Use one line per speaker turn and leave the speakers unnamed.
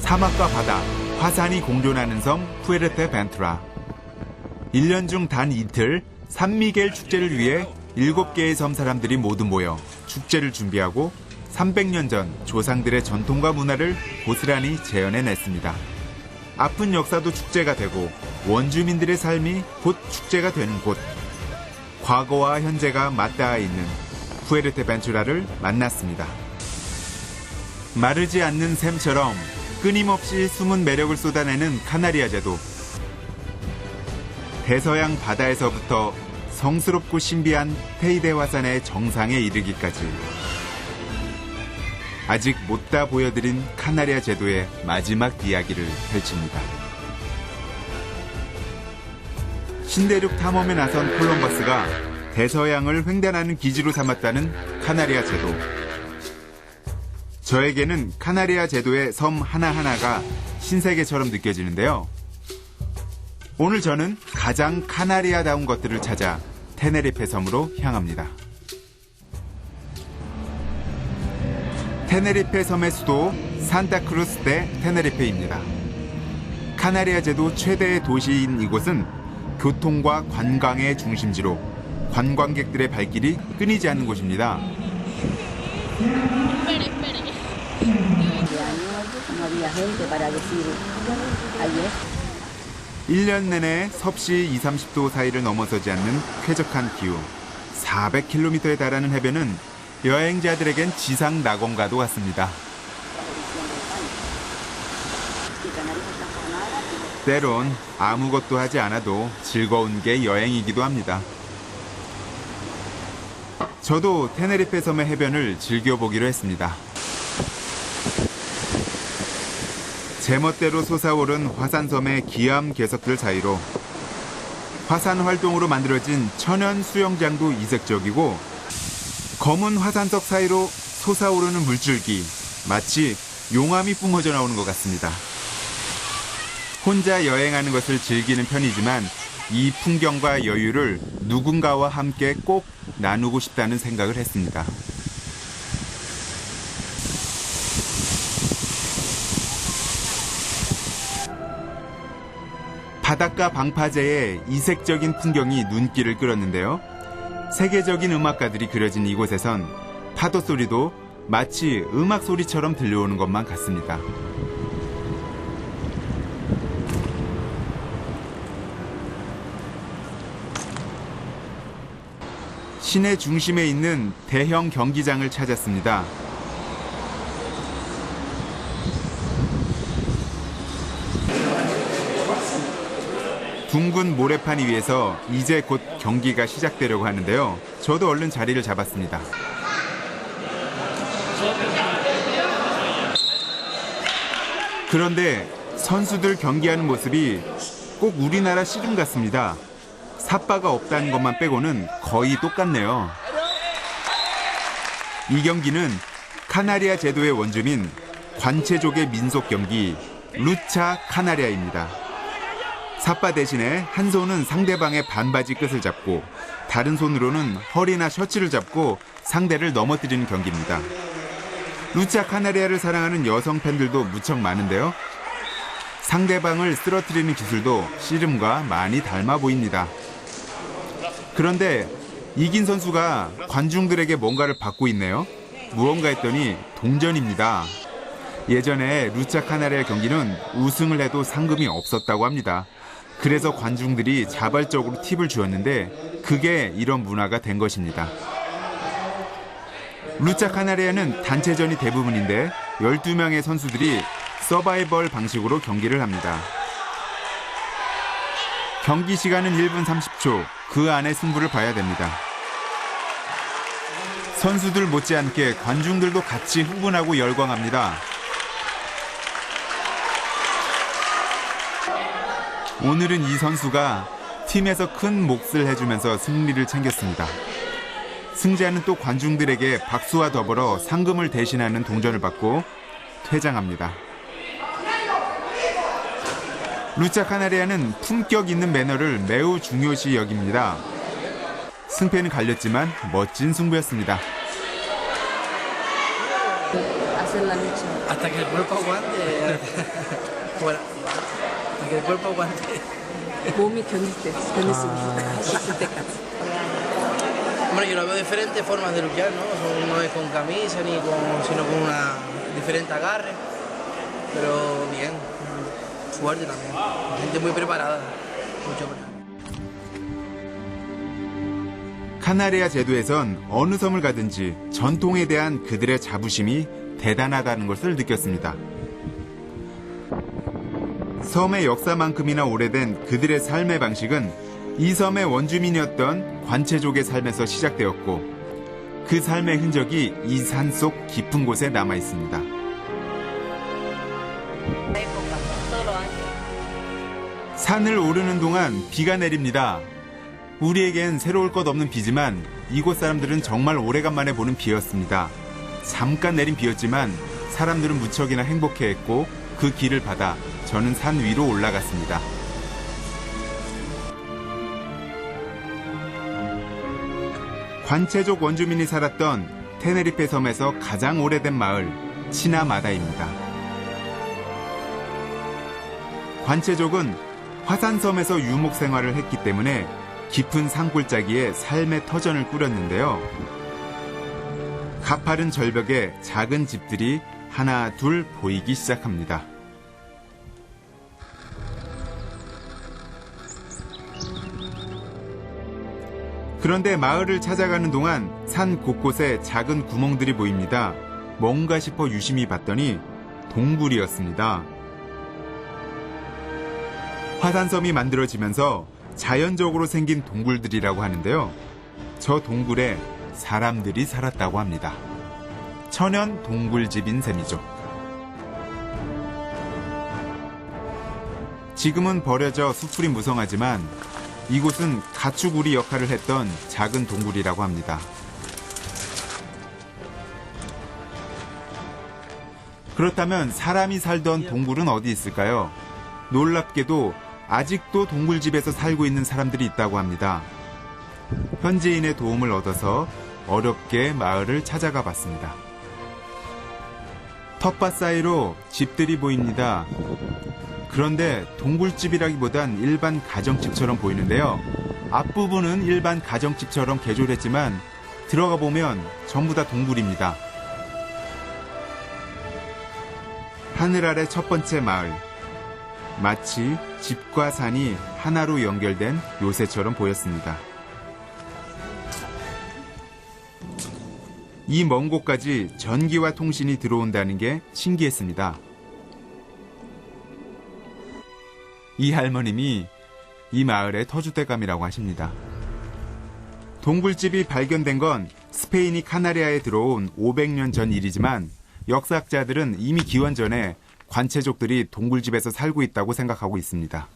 사막과 바다, 화산이 공존하는 섬 푸에르테벤투라. 1년 중 단 이틀 산미겔 축제를 위해 7개의 섬 사람들이 모두 모여 축제를 준비하고 300년 전 조상들의 전통과 문화를 고스란히 재현해냈습니다. 아픈 역사도 축제가 되고 원주민들의 삶이 곧 축제가 되는 곳. 과거와 현재가 맞닿아 있는 푸에르테벤투라를 만났습니다. 마르지 않는 샘처럼 끊임없이 숨은 매력을 쏟아내는 카나리아 제도. 대서양 바다에서부터 성스럽고 신비한 테이데 화산의 정상에 이르기까지 아직 못 다 보여드린 카나리아 제도의 마지막 이야기를 펼칩니다. 신대륙 탐험에 나선 콜럼버스가 대서양을 횡단하는 기지로 삼았다는 카나리아 제도. 저에게는 카나리아 제도의 섬 하나하나가 신세계처럼 느껴지는데요. 오늘 저는 가장 카나리아다운 것들을 찾아 테네리페 섬으로 향합니다. 테네리페 섬의 수도 산타크루스 데 테네리페입니다. 카나리아 제도 최대의 도시인 이곳은 교통과 관광의 중심지로 관광객들의 발길이 끊이지 않는 곳입니다. 1년 내내 섭씨 20, 30도 사이를 넘어서지 않는 쾌적한 기후. 400km에 달하는 해변은 여행자들에겐 지상 낙원과도 같습니다. 때론 아무것도 하지 않아도 즐거운 게 여행이기도 합니다. 저도 테네리페 섬의 해변을 즐겨보기로 했습니다. 제멋대로 솟아오른 화산섬의 기암 괴석들 사이로 화산 활동으로 만들어진 천연 수영장도 이색적이고 검은 화산석 사이로 솟아오르는 물줄기, 마치 용암이 뿜어져 나오는 것 같습니다. 혼자 여행하는 것을 즐기는 편이지만 이 풍경과 여유를 누군가와 함께 꼭 나누고 싶다는 생각을 했습니다. 바닷가 방파제의 이색적인 풍경이 눈길을 끌었는데요. 세계적인 음악가들이 그려진 이곳에선 파도 소리도 마치 음악 소리처럼 들려오는 것만 같습니다. 시내 중심에 있는 대형 경기장을 찾았습니다. 둥근 모래판 위에서 이제 곧 경기가 시작되려고 하는데요. 저도 얼른 자리를 잡았습니다. 그런데 선수들 경기하는 모습이 꼭 우리나라 씨름 같습니다. 삿바가 없다는 것만 빼고는 거의 똑같네요. 이 경기는 카나리아 제도의 원주민 관체족의 민속 경기 루차 카나리아입니다. 삿바 대신에 한 손은 상대방의 반바지 끝을 잡고 다른 손으로는 허리나 셔츠를 잡고 상대를 넘어뜨리는 경기입니다. 루차 카나리아를 사랑하는 여성 팬들도 무척 많은데요. 상대방을 쓰러뜨리는 기술도 씨름과 많이 닮아 보입니다. 그런데 이긴 선수가 관중들에게 뭔가를 받고 있네요. 무언가 했더니 동전입니다. 예전에 루차 카나리아 경기는 우승을 해도 상금이 없었다고 합니다. 그래서 관중들이 자발적으로 팁을 주었는데 그게 이런 문화가 된 것입니다. 루차 카나리아는 단체전이 대부분인데 12명의 선수들이 서바이벌 방식으로 경기를 합니다. 경기 시간은 1분 30초, 그 안에 승부를 봐야 됩니다. 선수들 못지않게 관중들도 같이 흥분하고 열광합니다. 오늘은 이 선수가 팀에서 큰 몫을 해주면서 승리를 챙겼습니다. 승자는 또 관중들에게 박수와 더불어 상금을 대신하는 동전을 받고 퇴장합니다. 루차 카나리아는 품격 있는 매너를 매우 중요시 여깁니다. 승패는 갈렸지만 멋진 승부였습니다.
Hasta que el cuerpo aguante. Bueno, que el cuerpo aguante.
몸이 견딜 수 있을 때까지.
Hombre, yo lo veo de diferentes formas de luchar, ¿no? No es con camisa sino con una diferente agarre. Pero bien, fuerte también. Gente muy preparada. Mucho preparada.
카나리아 제도에선 어느 섬을 가든지 전통에 대한 그들의 자부심이 대단하다는 것을 느꼈습니다. 섬의 역사만큼이나 오래된 그들의 삶의 방식은 이 섬의 원주민이었던 관체족의 삶에서 시작되었고 그 삶의 흔적이 이 산 속 깊은 곳에 남아 있습니다. 산을 오르는 동안 비가 내립니다. 우리에겐 새로울 것 없는 비지만 이곳 사람들은 정말 오래간만에 보는 비였습니다. 잠깐 내린 비였지만 사람들은 무척이나 행복해했고 그 길을 받아 저는 산 위로 올라갔습니다. 관체족 원주민이 살았던 테네리페 섬에서 가장 오래된 마을 치나마다입니다. 관체족은 화산섬에서 유목 생활을 했기 때문에 깊은 산골짜기에 삶의 터전을 꾸렸는데요. 가파른 절벽에 작은 집들이 하나 둘 보이기 시작합니다. 그런데 마을을 찾아가는 동안 산 곳곳에 작은 구멍들이 보입니다. 뭔가 싶어 유심히 봤더니 동굴이었습니다. 화산섬이 만들어지면서 자연적으로 생긴 동굴들이라고 하는데요. 저 동굴에 사람들이 살았다고 합니다. 천연 동굴집인 셈이죠. 지금은 버려져 숲풀이 무성하지만 이곳은 가축우리 역할을 했던 작은 동굴이라고 합니다. 그렇다면 사람이 살던 동굴은 어디 있을까요? 놀랍게도 아직도 동굴집에서 살고 있는 사람들이 있다고 합니다. 현지인의 도움을 얻어서 어렵게 마을을 찾아가 봤습니다. 텃밭 사이로 집들이 보입니다. 그런데 동굴집이라기보단 일반 가정집처럼 보이는데요. 앞부분은 일반 가정집처럼 개조했지만 들어가 보면 전부 다 동굴입니다. 하늘 아래 첫 번째 마을. 마치 집과 산이 하나로 연결된 요새처럼 보였습니다. 이 먼 곳까지 전기와 통신이 들어온다는 게 신기했습니다. 이 할머님이 이 마을의 터줏대감이라고 하십니다. 동굴집이 발견된 건 스페인이 카나리아에 들어온 500년 전 일이지만 역사학자들은 이미 기원 전에 관체족들이 동굴집에서 살고 있다고 생각하고 있습니다.